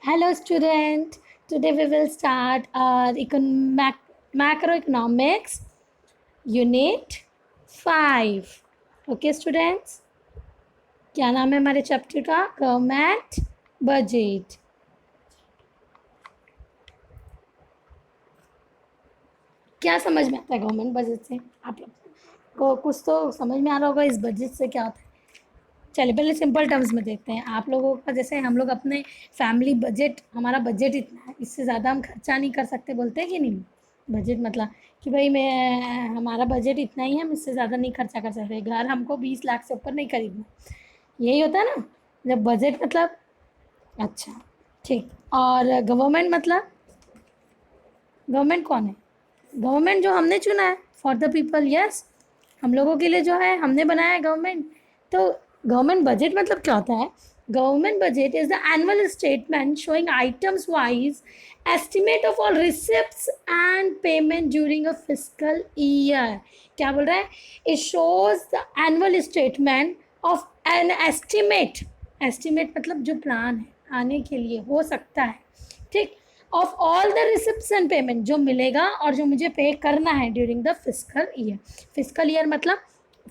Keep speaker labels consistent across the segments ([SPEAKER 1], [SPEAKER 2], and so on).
[SPEAKER 1] Hello, student. Today we will start our macroeconomics unit 5. Okay, students. क्या नाम है हमारे चैप्टर का? Government budget. क्या समझ में आता है गवर्नमेंट बजट से? आप लोग को कुछ तो समझ में आ रहा होगा इस बजट से क्या होता है. चलिए पहले सिंपल टर्म्स में देखते हैं. आप लोगों का जैसे हम लोग अपने फैमिली बजट, हमारा बजट इतना है, इससे ज़्यादा हम खर्चा नहीं कर सकते, बोलते हैं कि नहीं. बजट मतलब कि भाई मैं हमारा बजट इतना ही है, हम इससे ज़्यादा नहीं खर्चा कर सकते. घर हमको 20 लाख से ऊपर नहीं खरीदना. यही होता है ना जब बजट मतलब. अच्छा ठीक. और गवर्नमेंट मतलब गवर्नमेंट कौन है? गवर्नमेंट जो हमने चुना है, फॉर द पीपल. यस, हम लोगों के लिए जो है हमने बनाया है गवर्नमेंट. तो गवर्नमेंट बजट मतलब क्या होता है? Government budget is the annual statement showing items wise estimate of all receipts and payment during a fiscal year. क्या बोल रहा है? It shows the annual statement of an estimate. Estimate मतलब जो प्लान है आने के लिए, हो सकता है, ठीक, of all the receipts and payment, जो मिलेगा और जो मुझे पे करना है during the fiscal year. Fiscal year मतलब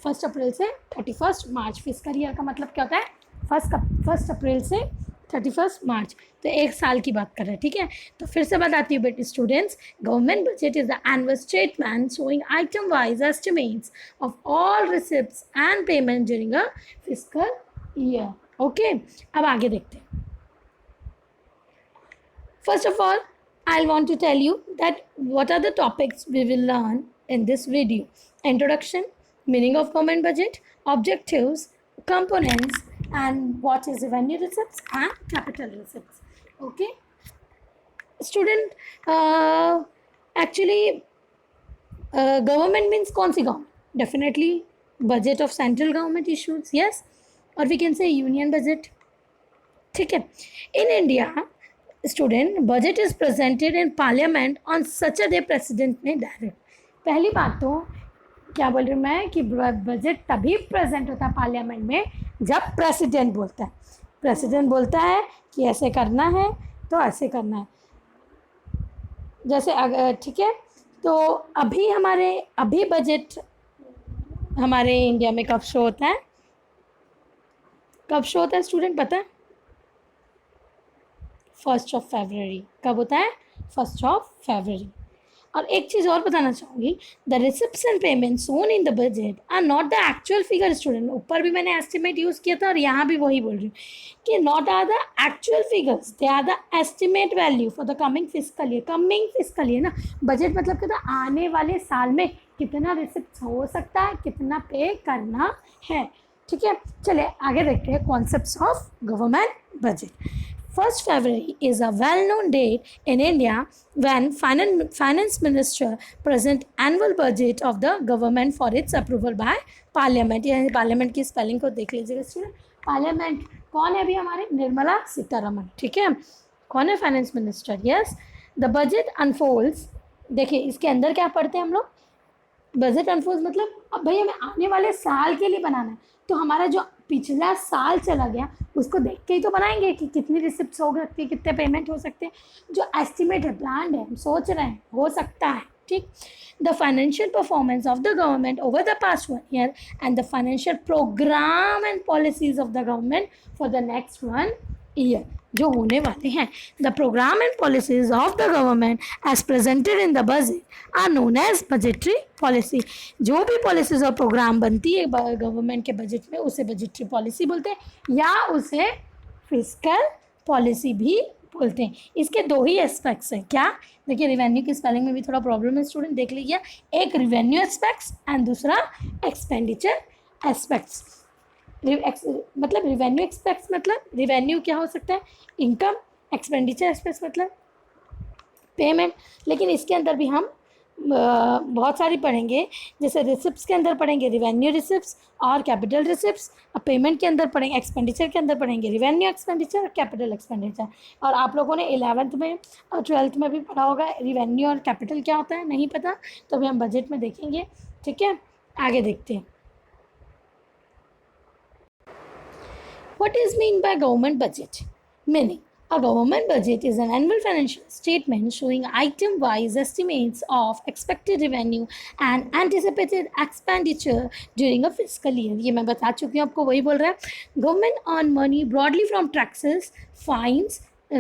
[SPEAKER 1] 1 अप्रैल से 31 मार्च. फिस्कल ईयर का मतलब क्या होता है? 1 अप्रैल से 31 मार्च. तो एक साल की बात कर रहे हैं, ठीक है. तो फिर से बताती हूँ बेटे students. Government budget is the annual statement showing item wise estimates of all receipts and payment during a fiscal year. Okay, अब आगे देखते हैं. First of all, I'll want to tell you that what are the topics we will learn in this video. Introduction, meaning of government budget, objectives, components, and what is revenue receipts and capital receipts. Okay. Student, actually, government means कौन सी government? Definitely budget of central government issues, yes, or we can say union budget. ठीक है. In India, student, budget is presented in parliament on such a day president ने direct. पहली बात तो क्या बोल रही हूँ मैं कि बजट तभी प्रेजेंट होता है पार्लियामेंट में जब प्रेसिडेंट बोलता है. प्रेसिडेंट बोलता है कि ऐसे करना है तो ऐसे करना है. जैसे ठीक है. तो अभी बजट हमारे इंडिया में कब शो होता है? कब शो होता है स्टूडेंट, पता है? 1 फरवरी. कब होता है? 1 फरवरी. और एक चीज़ और बताना चाहूँगी, the receipts and payment shown in the budget are not the actual figure. Student, ऊपर भी मैंने एस्टिमेट यूज़ किया था और यहाँ भी वही बोल रही हूँ कि not are the actual figures, they are the estimate value for the coming fiscal year. Coming fiscal year ना, बजट मतलब क्या था? आने वाले साल में कितना रिसिप्ट हो सकता है, कितना पे करना है. ठीक है, चलिए आगे देखते हैं concepts of government budget. 1 February is a well-known date in India when finance minister present annual budget of the government for its approval by parliament. ये पार्लियामेंट की स्पेलिंग को देख लीजिएगा स्टूडेंट. पार्लियामेंट कौन है अभी हमारे? निर्मला सीतारमण. ठीक है, कौन है finance minister? Yes. The budget unfolds. देखिए इसके अंदर क्या पढ़ते हैं हम लोग? बजट अनफोल्ड मतलब अब भाई हमें आने वाले साल के लिए बनाना है, तो हमारा जो पिछला साल चला गया उसको देख के ही तो बनाएंगे कि कितनी रिसिप्ट्स हो सकती है, कितने पेमेंट हो सकते हैं. जो एस्टिमेट है, प्लान है, हम सोच रहे हैं, हो सकता है. ठीक. The financial performance of the government over the past 1 year and the financial program and policies of the government for the next 1 year जो होने वाले हैं. The program and policies of the government as presented in the budget are known as budgetary policy. जो भी policies और programme बनती है government के बजट में उसे बजटरी पॉलिसी बोलते हैं या उसे फिस्कल पॉलिसी भी बोलते हैं. इसके दो ही एस्पेक्ट्स हैं. क्या? देखिए रिवेन्यू की स्पेलिंग में भी थोड़ा प्रॉब्लम है स्टूडेंट, देख लीजिए. एक रिवेन्यू एस्पेक्ट्स एंड दूसरा एक्सपेंडिचर एस्पेक्ट्स. मतलब रिवेन्यू एक्सपेक्ट्स मतलब रिवेन्यू क्या हो सकता है? इनकम. एक्सपेंडिचर एक्सपेक्ट्स मतलब पेमेंट. लेकिन इसके अंदर भी हम बहुत सारी पढ़ेंगे. जैसे रिसिप्ट्स के अंदर पढ़ेंगे रिवेन्यू रिसिप्ट्स और कैपिटल रिसिप्ट्स. अब पेमेंट के अंदर पढ़ेंगे, एक्सपेंडिचर के अंदर पढ़ेंगे रिवेन्यू एक्सपेंडिचर और कैपिटल एक्सपेंडिचर. और आप लोगों ने 11th में और 12th में भी पढ़ा होगा रिवेन्यू और कैपिटल क्या होता है. नहीं पता तो अभी हम बजट में देखेंगे. ठीक है, आगे देखते हैं. What is mean by government budget? Meaning, A government budget is an annual financial statement showing item-wise estimates of expected revenue and anticipated expenditure during a fiscal year. ये मैं बता चुकी हूँ आपको, वही बोल रहा है. Government earn money broadly from taxes, fines,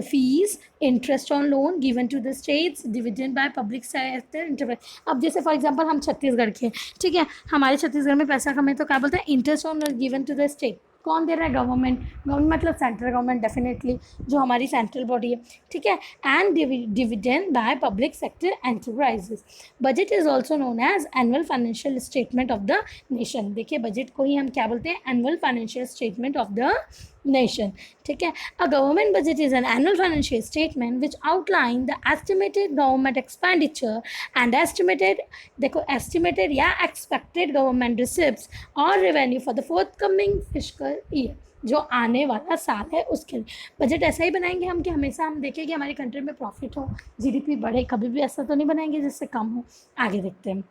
[SPEAKER 1] fees, interest on loan given to the states, dividend by public sector enterprise. अब जैसे फॉर एग्जांपल हम छत्तीसगढ़ के, ठीक है, हमारे छत्तीसगढ़ में पैसा कमाए तो क्या बोलते हैं, interest on given to the state. कौन दे रहा है, गवर्नमेंट. गवर्नमेंट मतलब सेंट्रल गवर्नमेंट डेफिनेटली, जो हमारी सेंट्रल बॉडी है, ठीक है. And dividend by public sector enterprises. Budget is also known as annual financial statement of the nation. देखिए बजट को ही हम क्या बोलते हैं, annual financial statement of the nation, ठीक है. A government budget is an annual financial statement which outline the estimated government expenditure and estimated, देखो एस्टिमेटेड या एक्सपेक्टेड गवर्नमेंट रिसिप्ट्स और revenue for the forthcoming fiscal year, जो आने वाला साल है उसके लिए. बजट ऐसा ही बनाएंगे हम कि हमेशा हम देखें कि हमारी कंट्री में प्रॉफिट हो, जीडीपी बढ़े. कभी भी ऐसा तो नहीं बनाएंगे जिससे कम हो. आगे देखते हैं.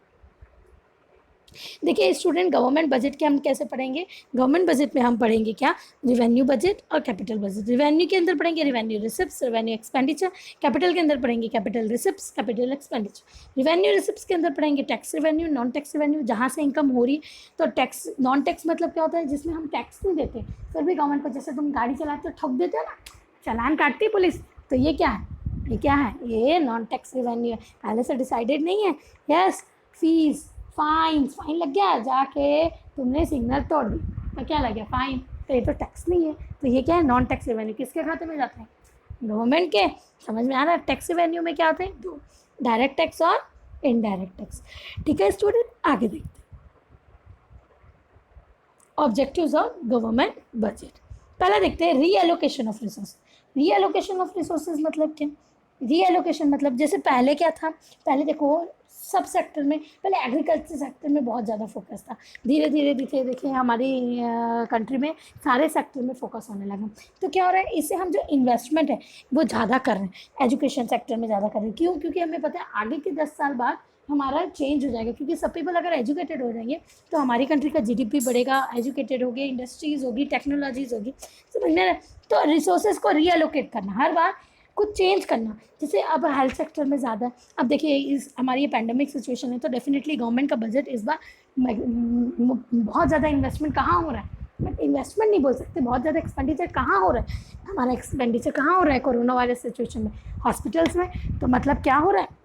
[SPEAKER 1] देखिए स्टूडेंट, गवर्नमेंट बजट के हम कैसे पढ़ेंगे. गवर्नमेंट बजट में हम पढ़ेंगे क्या, रिवेन्यू बजट और कैपिटल बजट. रिवेन्यू के अंदर पढ़ेंगे revenue receipts, revenue expenditure. Capital के अंदर पढ़ेंगे capital receipts, capital expenditure. Revenue receipts के अंदर पढ़ेंगे tax revenue, non tax revenue, जहाँ से इनकम हो रही. तो टैक्स, नॉन टैक्स मतलब क्या होता है, जिसमें हम टैक्स नहीं देते फिर भी गवर्नमेंट को, जैसे तुम गाड़ी चलाते हो ठोक देते हो ना, चालान काटती है पुलिस, तो ये क्या है, ये क्या है, ये नॉन टैक्स रिवेन्यू है. पहले से डिसाइडेड नहीं है. यस, फीस, फाइन लग गया, जाके तुमने सिग्नल तोड़ दी तो क्या लग गया, फाइन. तो ये तो टैक्स नहीं है. तो ये क्या है, नॉन टैक्स रेवेन्यू. किसके खाते में जाते हैं, गवर्नमेंट के. समझ में आ रहा है. टैक्स रेवेन्यू में क्या होते हैं, दो, डायरेक्ट टैक्स और इनडायरेक्ट टैक्स. ठीक है स्टूडेंट, आगे देखते हैं. Objectives of government budget. पहला देखते हैं reallocation of resource. Reallocation of resources मतलब क्या. रीएलोकेशन मतलब जैसे पहले क्या था, पहले देखो सब सेक्टर में, पहले एग्रीकल्चर सेक्टर में बहुत ज़्यादा फोकस था. धीरे धीरे देखिए हमारी कंट्री में सारे सेक्टर में फोकस होने लगा. तो क्या हो रहा है, इससे हम जो इन्वेस्टमेंट है वो ज़्यादा कर रहे हैं, एजुकेशन सेक्टर में ज़्यादा कर रहे हैं. क्यों, क्योंकि हमें पता है आगे के 10 साल बाद हमारा चेंज हो जाएगा. क्योंकि सब पीपल अगर एजुकेटेड हो जाएंगे तो हमारी कंट्री का जीडीपी बढ़ेगा. एजुकेटेड होगी, इंडस्ट्रीज़ होगी, टेक्नोलॉजीज़ होगी. समझने. तो रिसोर्सेज को रीएलोकेट करना, हर बार कुछ चेंज करना. जैसे अब हेल्थ सेक्टर में ज़्यादा है. अब देखिए इस हमारी ये पैंडेमिक सिचुएशन है, तो डेफिनेटली गवर्नमेंट का बजट इस बार बहुत ज़्यादा इन्वेस्टमेंट कहाँ हो रहा है, बट इन्वेस्टमेंट नहीं बोल सकते, बहुत ज़्यादा एक्सपेंडिचर कहाँ हो रहा है. हमारा एक्सपेंडिचर कहाँ हो रहा है कोरोना वायरस सिचुएशन में, हॉस्पिटल्स में. तो मतलब क्या हो रहा है,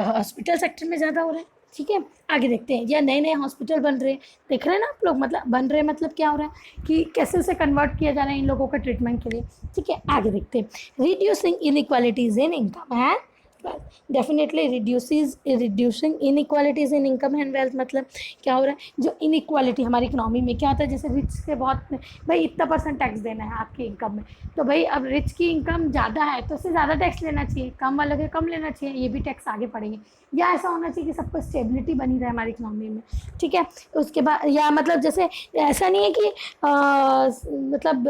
[SPEAKER 1] हॉस्पिटल सेक्टर में ज़्यादा हो रहा है. ठीक है, आगे देखते हैं. या नए नए हॉस्पिटल बन रहे हैं, देख रहे हैं ना आप लोग, मतलब बन रहे हैं मतलब क्या हो रहा है कि कैसे उसे कन्वर्ट किया जा रहा है इन लोगों का ट्रीटमेंट के लिए. ठीक है, आगे देखते हैं. Reducing inequalities in income and wealth. Definitely reducing inequalities in income and wealth मतलब क्या हो रहा है, जो इनइक्वालिटी हमारी इकोनॉमी में क्या होता है, जैसे रिच से बहुत, भाई इतना % टैक्स देना है आपकी इनकम में, तो भाई अब रिच की इनकम ज़्यादा है तो उससे ज़्यादा टैक्स लेना चाहिए, कम वालों के कम लेना चाहिए, ये भी टैक्स आगे पड़ेंगे. या ऐसा होना चाहिए कि सबको स्टेबिलिटी बनी रहे हमारी इकोनॉमी में. ठीक है, उसके बाद या मतलब जैसे ऐसा नहीं है कि मतलब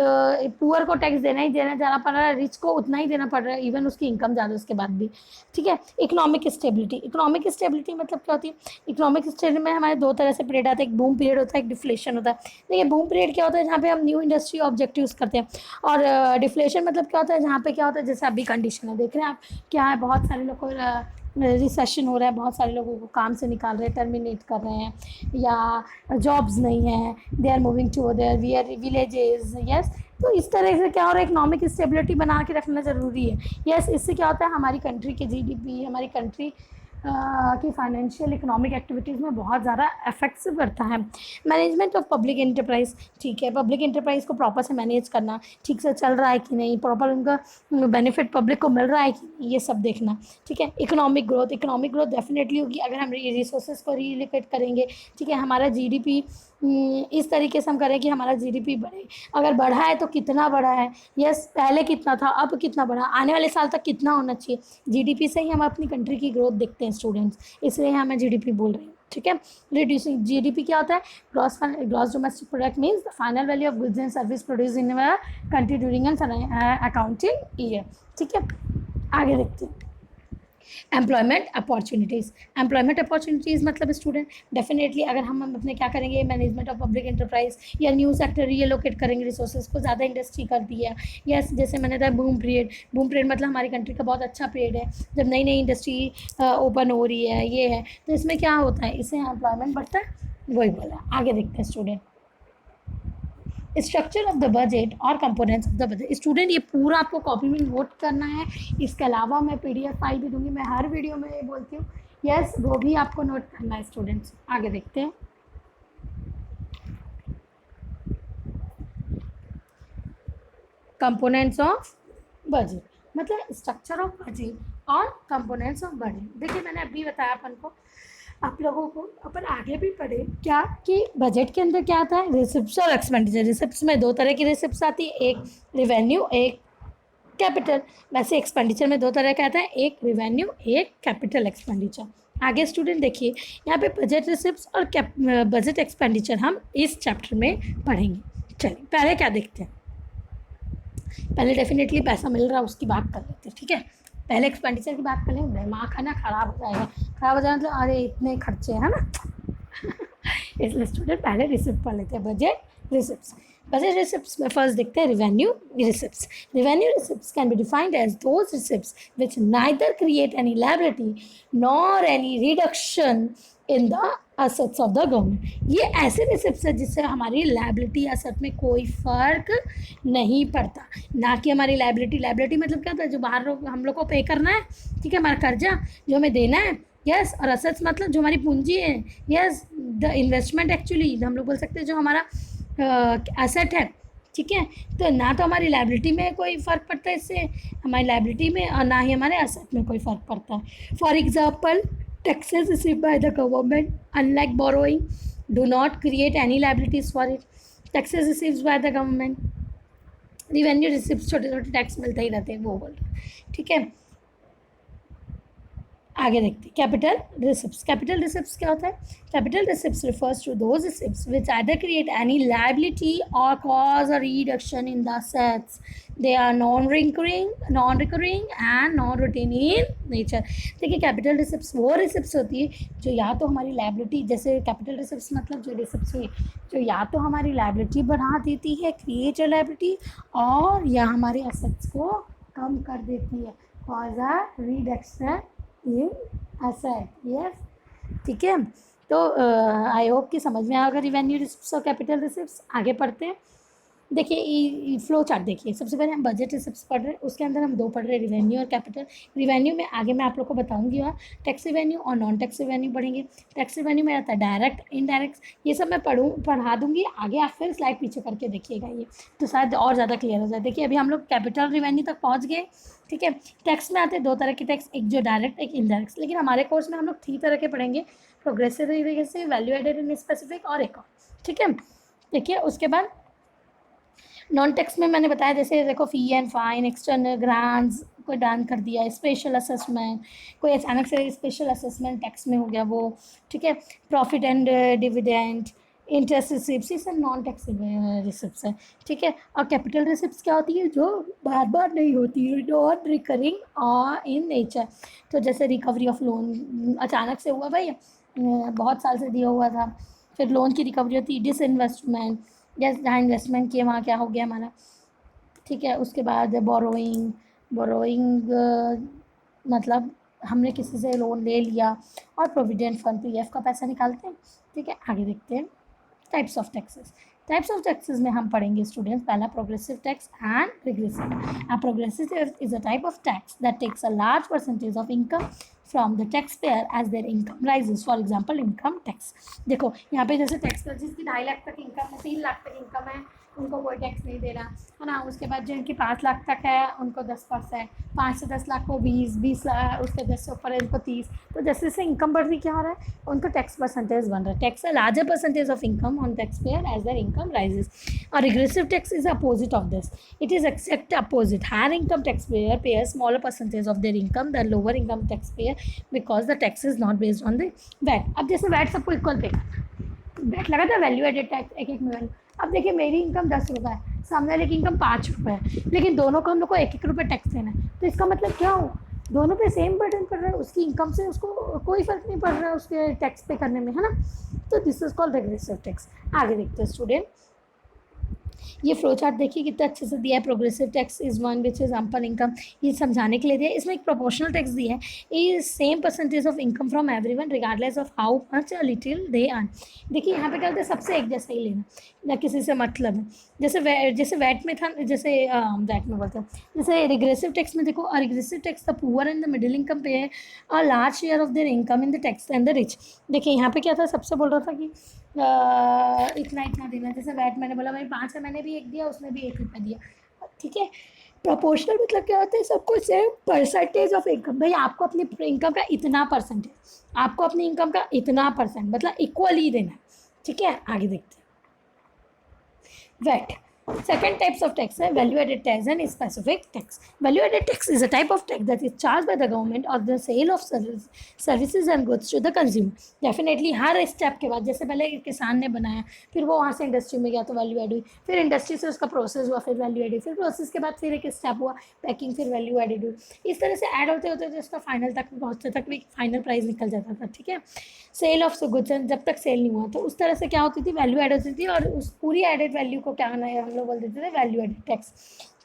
[SPEAKER 1] पुअर को टैक्स देना ही देना जाना पड़ रहा है, रिच को उतना ही देना पड़ रहा है इवन उसकी इनकम ज़्यादा उसके बाद भी. ठीक है, इकोनॉमिक स्टेबिलिटी मतलब क्या होती है, इकोनॉमिक स्टेबिलिटी में हमारे दो तरह से पीरियड आते हैं. एक बूम पीरियड होता है, एक डिफ्लेशन होता है. देखिए बूम पीरियड क्या होता है, जहाँ पे हम न्यू इंडस्ट्री ऑब्जेक्टिव्स करते हैं. और डिफ्लेशन मतलब क्या होता है, जहाँ पे क्या होता है, जैसे अभी कंडीशन है देख रहे हैं आप, क्या है, बहुत सारे लोग को रिसेशन हो रहा है, बहुत सारे लोगों को काम से निकाल रहे हैं, टर्मिनेट कर रहे हैं, या जॉब्स नहीं है, they are moving to other villages. Yes, तो इस तरह से क्या हो रहा है, इकोनॉमिक स्टेबिलिटी बना के रखना ज़रूरी है. यस, इससे क्या होता है, हमारी कंट्री के जीडीपी, हमारी कंट्री की फाइनेंशियल इकोनॉमिक एक्टिविटीज़ में बहुत ज़्यादा इफेक्टिव करता है. Management of public enterprise. ठीक है, पब्लिक एंटरप्राइज को प्रॉपर से मैनेज करना, ठीक से चल रहा है कि नहीं, प्रॉपर उनका बेनिफिट पब्लिक को मिल रहा है कि नहीं, ये सब देखना. ठीक है, इकोनॉमिक ग्रोथ डेफिनेटली होगी अगर हम रिसोर्सेज को रीलोकेट करेंगे. ठीक है, हमारा जीडीपी इस तरीके से हम करें कि हमारा जीडीपी बढ़े. अगर बढ़ा है तो कितना बढ़ा है, यस, पहले कितना था अब कितना बढ़ा, आने वाले साल तक कितना होना चाहिए. जीडीपी से ही हम अपनी कंट्री की ग्रोथ देखते हैं स्टूडेंट्स, इसलिए यहाँ मैं जीडीपी बोल रही हूँ. ठीक है, रिड्यूसिंग जीडीपी क्या होता है, gross domestic product means the final value of goods and service produce in country during an accounting year. ठीक है, आगे देखते हैं. एम्प्लॉयमेंट अपॉर्चुनिटीज़, एम्प्लॉयमेंट अपॉर्चुनिटीज़ मतलब स्टूडेंट डेफिनेटली अगर हम अपने क्या करेंगे, मैनेजमेंट ऑफ पब्लिक एंटरप्राइज या न्यू सेक्टर रीलोकेट करेंगे रिसोर्सेज को, ज़्यादा इंडस्ट्री कर दिया, यस जैसे मैंने कहा बूम पीरियड, बूम पीरियड मतलब हमारी कंट्री का बहुत अच्छा पीरियड है जब नई नई इंडस्ट्री ओपन हो रही है, ये है, तो इसमें क्या होता है, इससे एम्प्लॉयमेंट बढ़ता है, वही बोला। आगे देखते हैं student, structure of the budget और components of the budget. Student ये पूरा आपको कॉपी में नोट करना है, इसके अलावा मैं पीडीएफ फाइल भी दूंगी, मैं हर वीडियो में ये बोलती हूँ, यस वो भी आपको नोट करना है स्टूडेंट्स। आगे देखते हैं, कंपोनेंट्स ऑफ बजट मतलब स्ट्रक्चर ऑफ बजट और कंपोनेंट्स ऑफ बजट। देखिए मैंने अभी बताया अपन को, आप लोगों को, अपन आगे भी पढ़े क्या कि बजट के अंदर क्या आता है, रिसिप्ट्स और एक्सपेंडिचर। रिसिप्ट्स में दो तरह की रिसिप्ट्स आती है, एक रिवेन्यू एक कैपिटल। वैसे एक्सपेंडिचर में दो तरह का आता है, एक रिवेन्यू एक कैपिटल एक्सपेंडिचर। आगे स्टूडेंट देखिए यहाँ पे बजट रिसिप्ट्स और बजट एक्सपेंडिचर हम इस चैप्टर में पढ़ेंगे। चलिए पहले क्या देखते हैं, पहले डेफिनेटली पैसा मिल रहा है उसकी बात कर लेते हैं, ठीक है। पहले एक्सपेंडिचर की बात करें, दिमाग है ना खराब हो जाएगा, खराब हो जाएगा मतलब अरे इतने खर्चे हैं ना इसलिए स्टूडेंट पहले रिसिप्ट पढ़ लेते हैं, बजट रिसिप्ट्स। बजट रिसिप्ट्स में फर्स्ट देखते हैं revenue receipts. Revenue receipts can be defined as those receipts which neither create any liability nor any reduction in the assets of the government. ये ऐसे receipts है जिससे हमारी लायबिलिटी असेट में कोई फ़र्क नहीं पड़ता, ना कि हमारी लायबिलिटी मतलब क्या होता है, जो बाहर हम लोग को पे करना है, ठीक है, हमारा कर्जा जो हमें देना है, यस, और असेट्स मतलब जो हमारी पूंजी है, यस, द इन्वेस्टमेंट एक्चुअली हम लोग बोल सकते हैं जो हमारा एसेट है, ठीक है। तो ना तो हमारी लायबिलिटी में कोई फ़र्क पड़ता है इससे, हमारी लायबिलिटी में, और ना ही हमारे एसेट में कोई फ़र्क पड़ता है। For example taxes received by the government, unlike borrowing, do not create any liabilities for it. Taxes received by the government, revenue receipts छोटे छोटे टैक्स मिलते ही रहते हैं, वो बोल रहे हैं, ठीक है। आगे देखते हैं कैपिटल रिसिप्ट्स। कैपिटल रिसिप्ट्स क्या होता है, capital receipts refers to those receipts which either create any liability or cause a reduction in the assets, they are non recurring and non routine in nature. देखिए capital receipts वो receipts होती है जो या तो हमारी लायबिलिटी, जैसे capital receipts मतलब जो रिसिप्ट्स हुई जो या तो हमारी लायबिलिटी बढ़ा देती है, क्रिएट अ लायबिलिटी, और या हमारे असेट्स को कम कर देती है, cause a reduction in asset, yes, ठीक है। तो आई होप कि समझ में आएगा रिवेन्यू रिसिप्ट्स और कैपिटल रिसिप्ट्स। आगे पढ़ते हैं, देखिए फ्लो चार्ट देखिए, सबसे पहले हम बजट रिसिप्ट्स पढ़ रहे हैं, उसके अंदर हम दो पढ़ रहे हैं, रिवेन्यू और कैपिटल। रिवेन्यू में आगे मैं आप लोग को बताऊंगी, वहाँ टैक्स रिवेन्यू और नॉन टैक्स रिवेन्यू पढ़ेंगे। टैक्स रिवेन्यू में आता है डायरेक्ट इनडायरेक्ट, ये सब मैं पढ़ा दूंगी आगे, आप फिर स्लाइड पीछे करके देखिएगा, ये तो शायद और ज़्यादा क्लियर हो जाए। देखिए अभी हम लोग कैपिटल रिवेन्यू तक पहुँच गए, ठीक है। टैक्स में आते हैं दो तरह के टैक्स, एक जो डायरेक्ट एक इनडायरेक्ट, लेकिन हमारे कोर्स में हम लोग 3 तरह के पढ़ेंगे, प्रोग्रेसिव तरीके, वैल्यू एडेड इन स्पेसिफिक और एक और, ठीक है। देखिए उसके बाद नॉन टैक्स में मैंने बताया, जैसे देखो fee and fine, external grants कोई दान कर दिया, स्पेशल असेसमेंट, कोई अचानक से स्पेशल असेसमेंट टैक्स में हो गया वो, ठीक है। Profit and dividend, interest receipts, ये सब नॉन टैक्स रिसिप्ट्स है, ठीक है। और कैपिटल रिसिप्ट्स क्या होती है, जो बार बार नहीं होती है, नॉन रिकरिंग और इन नेचर। तो जैसे रिकवरी ऑफ लोन अचानक से हुआ भाई, बहुत साल से दिया हुआ था, फिर लोन की रिकवरी होती है। डिसइन्वेस्टमेंट, जैसे जहाँ इन्वेस्टमेंट किए वहाँ क्या हो गया हमारा, ठीक है। उसके बाद बोरोइंग मतलब हमने किसी से लोन ले लिया, और प्रोविडेंट फंड पीएफ का पैसा निकालते हैं, ठीक है। आगे देखते हैं types of taxes. Types of taxes में हम पढ़ेंगे स्टूडेंट्स, पहला progressive tax and regressive. A progressive tax is a type of tax that takes a large percentage of income from the taxpayer as their income rises. For example, income tax. देखो यहाँ पे जैसे tax पर जिसकी 2.5 लाख तक income है, 3 लाख तक income है, उनको कोई टैक्स नहीं देना है ना। उसके बाद जिनकी 5 लाख तक है उनको 10%, 5 से 10 लाख को 20 लाख, उसके 10 से ऊपर है उनको 30। तो जैसे जैसे इनकम बढ़ रही क्या हो रहा है, उनको टैक्स परसेंटेज बन रहा है। Tax a larger percentage of income on tax payer as their income rises. और regressive tax is opposite of this, it is exact opposite. Higher income tax payer pay smaller percentage of their income the lower income tax payer, because the tax is not based on the VAT. अब जैसे VAT सबको equal pay करना, VAT लगा था value added tax एक में value. अब देखिए मेरी इनकम 10 रुपये है, सामने वाले की इनकम 5 रुपये है, लेकिन दोनों को हम लोग को 1-1 रुपये टैक्स देना है। तो इसका मतलब क्या हो, दोनों पे सेम बर्डन पड़ रहा है, उसकी इनकम से उसको कोई फर्क नहीं पड़ रहा है उसके टैक्स पे करने में, है ना। तो this is called regressive tax. आगे देखते हैं स्टूडेंट, ये फ्लो चार्ट देखिए कितना अच्छे से दिया है। Progressive tax is one which is upper income, ये समझाने के लिए दिया है। इसमें एक प्रोपोर्शनल टैक्स दिया है, is same percentage of income from everyone regardless of how much little they earn. देखिए यहाँ पे क्या होता है, सबसे एक जैसा ही लेना, ना किसी से मतलब है। जैसे वैट में था, जैसे वैट में बोलते हैं, जैसे रिग्रेसिव टैक्स में देखो, regressive tax the poor and the middle income pay a large share of their income in the tax and the rich. देखिए यहाँ पे क्या था, सबसे बोल रहा था कि इतना इतना देना। जैसे वैट मैंने बोला भाई 5 है, मैंने भी एक दिया, उसने भी 1 रुपया दिया, ठीक है। प्रोपोर्शनल मतलब क्या होता है, सबको सेम परसेंटेज ऑफ इनकम, भाई आपको अपनी इनकम का इतना परसेंटेज, आपको अपनी इनकम का इतना परसेंट, मतलब इक्वली देना, ठीक है। आगे देखते हैं VAT. Second types of tax है value added tax and specific tax. Value added tax is a type of tax that is charged by the government on the sale of services and goods to the consumer. Definitely her step के बाद, जैसे पहले किसान ने बनाया, फिर वो वहाँ से इंडस्ट्री में गया तो वैल्यू एड हुई, फिर इंडस्ट्री से उसका प्रोसेस हुआ, फिर वैल्यू एड हुई, फिर प्रोसेस के बाद फिर एक स्टेप हुआ पैकिंग, फिर वैल्यू एडेड हुई। इस तरह से ऐड होते होते उसका फाइनल तक पहुँचते तक भी फाइनल प्राइस निकल जाता था, ठीक है। सेल ऑफ गुड्स, जब तक सेल नहीं हुआ तो उस तरह से क्या होती थी, वैल्यू एड होती थी, और उस पूरी एडेड वैल्यू को क्या है हम लोग बोल देते थे वैल्यू एडेड टैक्स,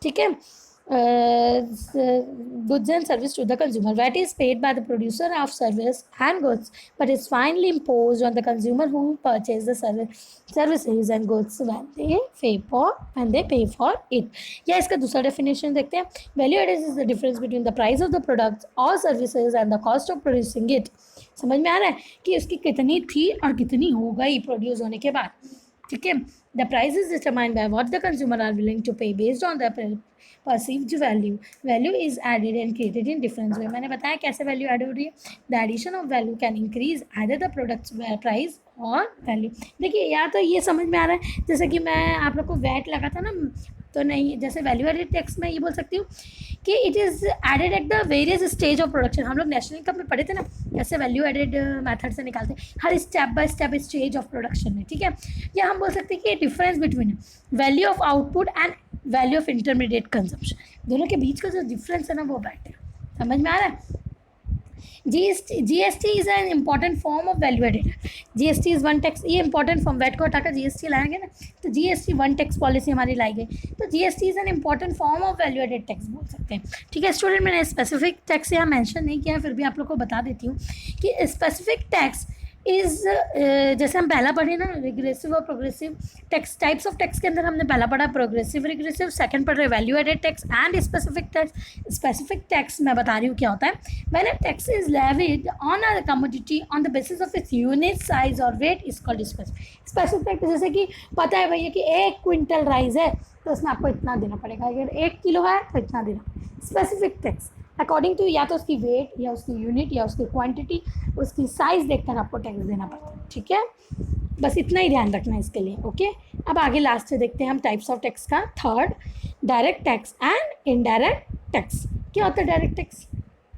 [SPEAKER 1] ठीक है। goods and service to the consumer. VAT is paid by the producer of service and goods, but is finally imposed on the consumer who purchase the services and goods when they pay for it. या इसका दूसरा definition देखते हैं। Value added is the difference between the price of the products or services and the cost of producing it. समझ में आ रहा है कि उसकी कितनी थी और कितनी हो गई प्रोड्यूस होने के बाद, ठीक है। The price is determined by what the consumer are willing to pay based on the perceived value. Value is added and created in different way. मैंने बताया कैसे वैल्यू ऐड हो रही है। The addition of value can increase either the product's price और value. देखिए या तो ये समझ में आ रहा है, जैसे कि मैं आप लोग को वैट लगा था ना, तो नहीं, जैसे वैल्यू एडेड टैक्स में ये बोल सकती हूँ कि it is added at the various stage of production. हम लोग नेशनल इनकम में पढ़े थे ना, कैसे वैल्यू एडेड मेथड से निकालते हैं हर step by step stage of production में, ठीक है। या हम बोल सकते हैं कि difference between value of output and value of intermediate consumption, दोनों के बीच का जो डिफरेंस है ना वो वैट है। समझ में आ रहा है। GST is an important form of value added. GST is one tax, ये important form, वैट को हटाकर GST लाएंगे ना, तो GST वन टैक्स पॉलिसी हमारी लाई गई, तो GST is an important form of value added tax बोल सकते हैं, ठीक है। स्टूडेंट मैंने स्पेसिफिक टैक्स यहाँ मेंशन नहीं किया, फिर भी आप लोग को बता देती हूँ कि स्पेसिफिक टैक्स इज़ जैसे हम पहला पढ़े ना रिग्रेसिव और progressive tax, types of tax के अंदर हमने पहला पढ़ा प्रोग्रेसिव रिग्रेसिव, सेकंड पढ़ रहे value added tax and specific tax. Specific tax मैं बता रही हूँ क्या होता है। When a tax is levied on a commodity on the basis of its unit size or weight is called specific. Specific tax जैसे कि पता है भैया कि 1 क्विंटल राइस है तो उसमें आपको इतना देना पड़ेगा, अगर 1 किलो है तो इतना देना। स्पेसिफिक टैक्स अकॉर्डिंग टू या तो उसकी वेट या उसकी यूनिट या उसकी क्वांटिटी, उसकी साइज़ देखकर आपको टैक्स देना पड़ता है, ठीक है। बस इतना ही ध्यान रखना है इसके लिए, ओके। अब आगे लास्ट से देखते हैं हम टाइप्स ऑफ टैक्स का। Third, direct tax and indirect tax. क्या होता है डायरेक्ट टैक्स?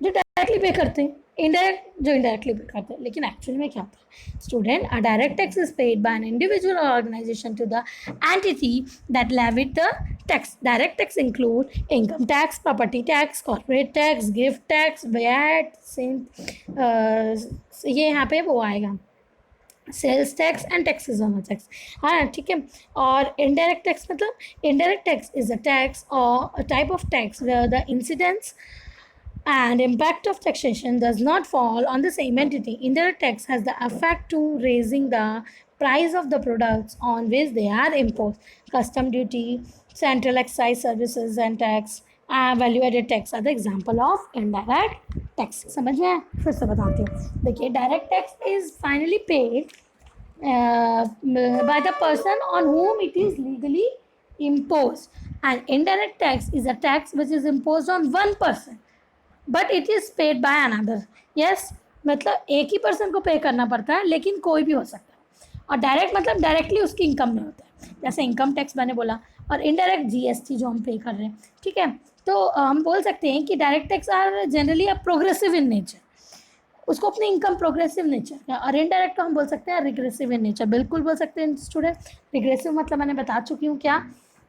[SPEAKER 1] जो डायरेक्टली पे करते हैं, इनडायरेक्ट जो इनडायरेक्टली पे करते हैं। लेकिन एक्चुअली में क्या होता है student, a direct tax is paid by an individual or organisation to the entity that levied the tax. Direct tax include income tax, property tax, corporate tax, gift tax, VAT, ये यहाँ पे वो आएगा sales tax and taxes on tax, हाँ ठीक है। और indirect tax मतलब, indirect tax is a tax or type of tax where the incidents and impact of taxation does not fall on the same entity. Indirect tax has the effect to raising the price of the products on which they are imposed. Custom duty, central excise services and tax, value added tax are the example of indirect tax. समझ में? फिर से बताती हूँ। देखिए direct tax is finally paid by the person on whom it is legally imposed, and indirect tax is a tax which is imposed on one person but it is paid by another. Yes, मतलब एक ही person को पे करना पड़ता है लेकिन कोई भी हो सकता है। और डायरेक्ट मतलब डायरेक्टली उसकी इनकम में होता है, जैसे इनकम टैक्स मैंने बोला, और इनडायरेक्ट जीएसटी जो हम पे कर रहे हैं, ठीक है। तो हम बोल सकते हैं कि direct tax are generally a progressive in nature, उसको अपनी इनकम प्रोग्रेसिव नेचर का, और इनडायरेक्ट को हम बोल सकते हैं रिग्रेसिव इन नेचर। बिल्कुल बोल सकते हैं स्टूडेंट। रिग्रेसिव मतलब मैंने बता चुकी हूँ क्या,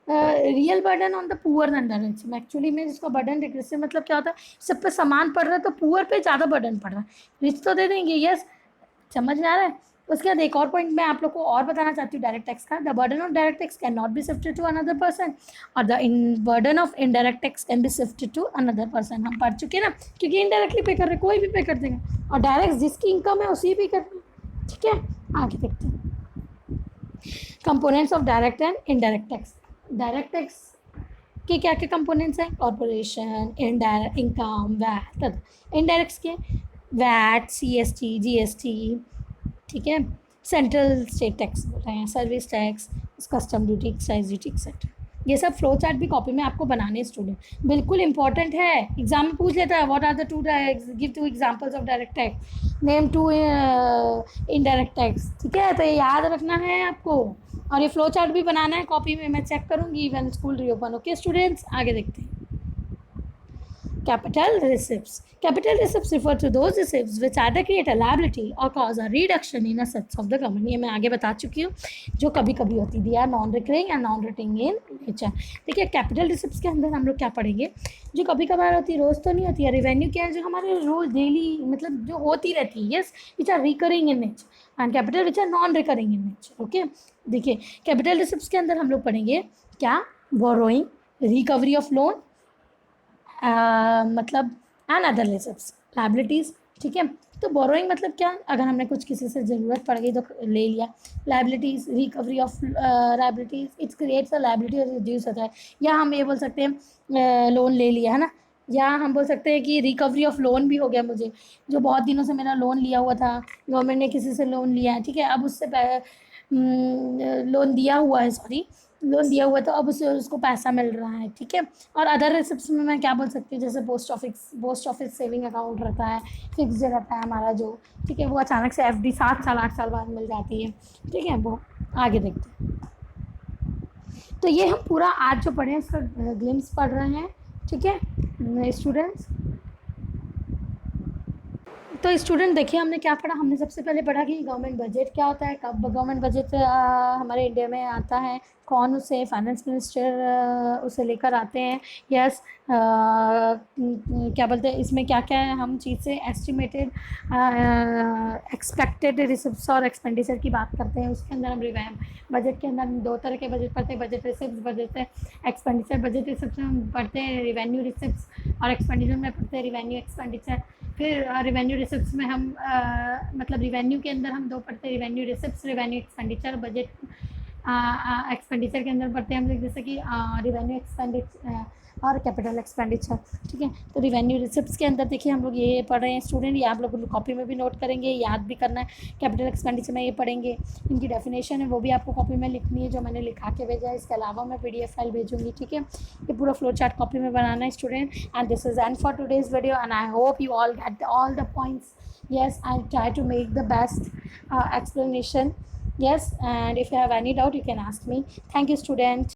[SPEAKER 1] real burden on the poor then the rich. Actually में जिसका बर्डन रिग्रेसिव मतलब क्या होता है, सब पे समान पड़ रहा है तो पुअर पे ज़्यादा बर्डन पड़ रहा है, रिच तो दे देंगे। यस, समझ में आ रहा है। उसके बाद एक और पॉइंट मैं आप लोग को और बताना चाहती हूँ डायरेक्ट टैक्स का। The burden of direct tax can not be shifted to another person और the in burden of indirect tax can be shifted to another person. हम पढ़ चुके हैं ना, क्योंकि इनडायरेक्टली पे कर रहे कोई भी पे कर देगा और डायरेक्ट जिसकी इनकम है उसी पे करना। ठीक है, आगे देखते हैं components of direct and indirect tax. Direct tax के क्या क्या कंपोनेंट्स हैं, कॉर्पोरेशन, इनडायरेक्ट इनकम, वैट। इनडायरेक्ट्स के वैट, CST, GST, ठीक है, सेंट्रल स्टेट टैक्स बोल रहे हैं, service tax, custom duty, excise duty etcetera. ये सब फ्लो चार्ट भी कॉपी में आपको बनाने स्टूडेंट, बिल्कुल इंपॉर्टेंट है, एग्जाम में पूछ लेता है what are the two give two examples of direct tax, name two indirect tax. ठीक है, तो ये याद रखना है आपको और ये फ्लो चार्ट भी बनाना है कॉपी में, मैं चेक करूँगी when school reopen. Okay students, आगे देखते हैं capital receipts. Capital receipts refer to those receipts which either create a liability or cause a reduction in assets of the company. ये मैं आगे बता चुकी हूँ, जो कभी कभी होती है, are non recurring and non recurring in nature. देखिए कैपिटल रिसिप्ट्स के अंदर हम लोग क्या पढ़ेंगे, जो कभी कभार होती है, रोज़ तो नहीं होती है। रिवेन्यू क्या है, जो हमारे रोज डेली मतलब जो होती रहती है, yes, which are recurring in nature, and capital which are non recurring in nature. Okay, देखिए कैपिटल रिसिप्ट्स के अंदर हम लोग पढ़ेंगे क्या, बोरोइंग, रिकवरी ऑफ लोन, मतलब एंड अदर रिसिप्ट्स, लाइबिलिटीज़। ठीक है, तो बोरोइंग मतलब क्या, अगर हमने कुछ किसी से ज़रूरत पड़ गई तो ले लिया। Liabilities, recovery of liabilities, it's creates a liability और रिड्यूस होता है। या हम ये बोल सकते हैं लोन ले लिया है ना, या हम बोल सकते हैं कि रिकवरी ऑफ लोन भी हो गया मुझे, जो बहुत दिनों से मेरा लोन लिया हुआ था, गवर्नमेंट ने किसी से लोन लिया है, ठीक है, अब उससे लोन दिया हुआ है, सॉरी लोन दिया हुआ है, तो अब उसे उसको पैसा मिल रहा है। ठीक है, और अदर रिसिप्ट्स में मैं क्या बोल सकती हूँ, जैसे पोस्ट ऑफिस सेविंग अकाउंट रहता है, फिक्स रहता है हमारा जो, ठीक है, वो अचानक से FD 7 साल 8 साल बाद मिल जाती है। ठीक है, वो आगे देखते हैं। तो ये हम पूरा आज जो पढ़े हैं इसका ग्लिम्स पढ़ रहे हैं। ठीक है स्टूडेंट्स, तो स्टूडेंट देखिए हमने क्या पढ़ा, हमने सबसे पहले पढ़ा कि गवर्नमेंट बजट क्या होता है, कब गवर्नमेंट बजट हमारे इंडिया में आता है, कौन उसे फाइनेंस मिनिस्टर उसे लेकर आते हैं। यस, क्या बोलते हैं, इसमें क्या क्या है, हम चीज़ से एस्टिमेटेड एक्सपेक्टेड रिसिप्ट्स और एक्सपेंडिचर की बात करते हैं। उसके अंदर हम बजट के अंदर हम 2 तरह के बजट पढ़ते हैं, budget receipts, budget expenditure. Budget receipts में हम पढ़ते हैं रिवेन्यू रिसिप्ट्स और एक्सपेंडिचर में पढ़ते हैं रिवेन्यू एक्सपेंडिचर। फिर रिवेन्यू रिसिप्ट्स में हम मतलब रिवेन्यू के अंदर हम 2 पढ़ते हैं, revenue receipts, revenue expenditure. Budget expenditure के अंदर पढ़ते हैं हम लोग जैसे कि रिवेन्यू एक्सपेंडिचर और कैपिटल एक्सपेंडिचर। ठीक है, तो रिवेन्यू रिसिप्ट्स के अंदर देखिए हम लोग ये पढ़ रहे हैं स्टूडेंट, ये आप लोग कॉपी में भी नोट करेंगे, याद भी करना है। कैपिटल एक्सपेंडिचर में ये पढ़ेंगे, इनकी डेफिनेशन है वो भी आपको कॉपी में लिखनी है, जो मैंने लिखा के भेजा है। इसके अलावा मैं PDF फाइल भेजूँगी। ठीक है, ये पूरा फ्लो चार्ट कॉपी में बनाना है student. And this is and for today's video and I hope you all get all the points. Yes, I'll try to make the best explanation. Yes, and if you have any doubt you can ask me. Thank you student.